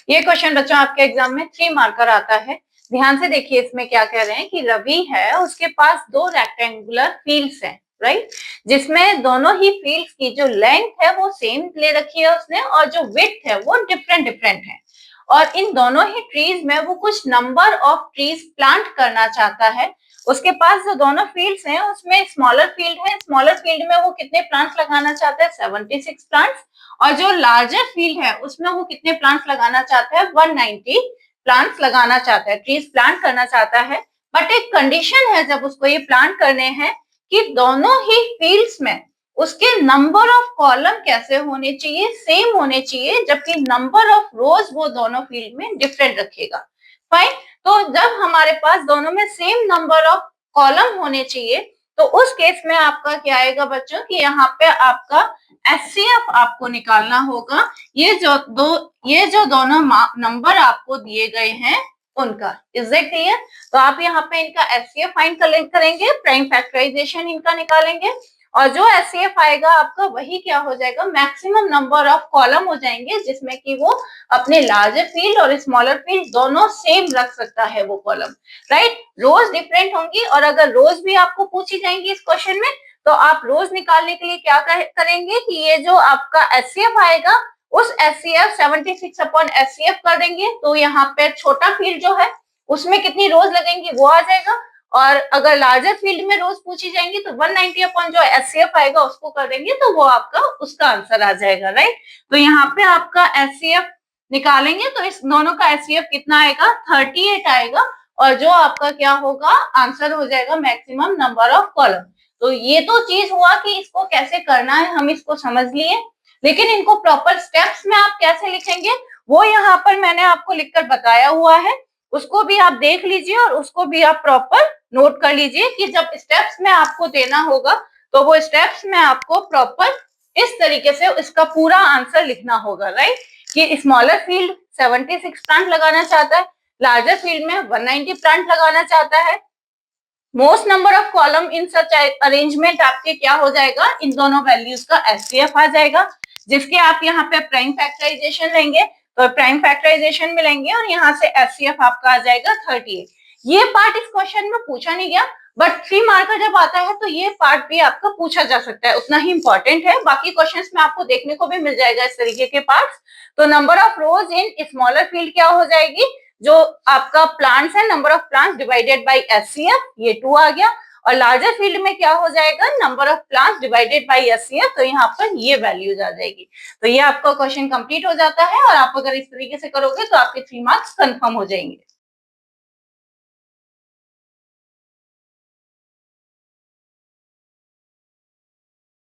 ये क्वेश्चन बच्चों आपके एग्जाम में 3 मार्कर आता है। ध्यान से देखिए इसमें क्या कह रहे हैं कि रवि है, उसके पास 2 रेक्टेंगुलर फील्ड्स हैं, राइट, जिसमें दोनों ही फील्ड्स की जो लेंथ है वो सेम ले रखी है उसने और जो विड्थ है वो डिफरेंट डिफरेंट है। और इन दोनों ही ट्रीज में वो कुछ नंबर ऑफ ट्रीज प्लांट करना चाहता है। उसके पास जो दोनों फील्ड्स हैं उसमें स्मॉलर फील्ड है, स्मॉलर फील्ड में वो कितने प्लांट्स लगाना चाहता है, 76 प्लांट्स। और जो लार्जर फील्ड है उसमें वो कितने प्लांट्स लगाना चाहता है, 190 प्लांट्स लगाना चाहता है, ट्रीज प्लांट करना चाहता है। बट एक कंडीशन है जब उसको ये प्लांट करने हैं कि दोनों ही फील्ड्स में उसके नंबर ऑफ कॉलम कैसे होने चाहिए, सेम होने चाहिए, जबकि नंबर ऑफ रोज वो दोनों फील्ड में डिफरेंट रखेगा। फाइन। तो जब हमारे पास दोनों में सेम नंबर ऑफ कॉलम होने चाहिए तो उस केस में आपका क्या आएगा बच्चों कि यहाँ पे आपका एचसीएफ आपको निकालना होगा। ये जो दोनों नंबर आपको दिए गए हैं उनका। Is it clear? तो आप यहाँ पे इनका एचसीएफ फाइंड करेंगे, प्राइम फैक्टराइजेशन इनका निकालेंगे और जो एचसीएफ आएगा आपका वही क्या हो जाएगा, मैक्सिमम नंबर ऑफ कॉलम हो जाएंगे, जिसमें कि वो अपने लार्जर फील्ड और स्मॉलर फील्ड दोनों सेम रख सकता है वो कॉलम, राइट। रोज डिफरेंट होंगी और अगर रोज भी आपको पूछी जाएंगी इस क्वेश्चन में तो आप रोज निकालने के लिए क्या करेंगे कि ये जो आपका एचसीएफ आएगा उस एचसीएफ 76 अपॉन एचसीएफ कर देंगे, तो यहाँ पे छोटा फील्ड जो है उसमें कितनी रोज लगेंगी वो आ जाएगा। और अगर लार्जर फील्ड में रोज पूछी जाएंगी तो 190 अपॉन जो एचसीएफ आएगा उसको कर देंगे तो वो आपका उसका आंसर आ जाएगा, राइट। तो यहाँ पे आपका एचसीएफ निकालेंगे तो इस दोनों का एचसीएफ कितना आएगा, 38 आएगा और जो आपका क्या होगा आंसर हो जाएगा मैक्सिमम नंबर ऑफ कॉलम। तो ये तो चीज हुआ कि इसको कैसे करना है हम इसको समझ लिए, लेकिन इनको प्रॉपर स्टेप्स में आप कैसे लिखेंगे वो यहाँ पर मैंने आपको लिखकर बताया हुआ है, उसको भी आप देख लीजिए और उसको भी आप प्रॉपर नोट कर लीजिए कि जब स्टेप्स में आपको देना होगा तो वो स्टेप्स में आपको प्रॉपर इस तरीके से इसका पूरा आंसर लिखना होगा, राइट। कि स्मॉलर फील्ड 76 प्लांट लगाना चाहता है, लार्जर फील्ड में 190 प्लांट लगाना चाहता है। Most number of column in such arrangement आपके क्या हो जाएगा, इन दोनों वैल्यूज का एचसीएफ आ जाएगा, जिसके आप यहाँ पे प्राइम फैक्टराइजेशन लेंगे तो प्राइम फैक्टराइजेशन में लेंगे और यहाँ से एचसीएफ आपका आ जाएगा 38। ये पार्ट इस क्वेश्चन में पूछा नहीं गया, बट 3 मार्कर जब आता है तो ये पार्ट भी आपका पूछा जा सकता है, उतना ही इंपॉर्टेंट है। बाकी क्वेश्चंस में आपको देखने को भी मिल जाएगा इस तरीके के पार्ट्स। तो number of rose in smaller field क्या हो जाएगी, जो आपका प्लांट्स है number of plants divided by HCF, ये 2 आ गया। और लार्जर फील्ड में क्या हो जाएगा, number of plants divided by HCF, तो यहाँ पर ये वैल्यूज आ जाएगी। तो ये आपका क्वेश्चन कंप्लीट हो जाता है और आप अगर इस तरीके से करोगे तो आपके 3 मार्क्स कंफर्म हो जाएंगे।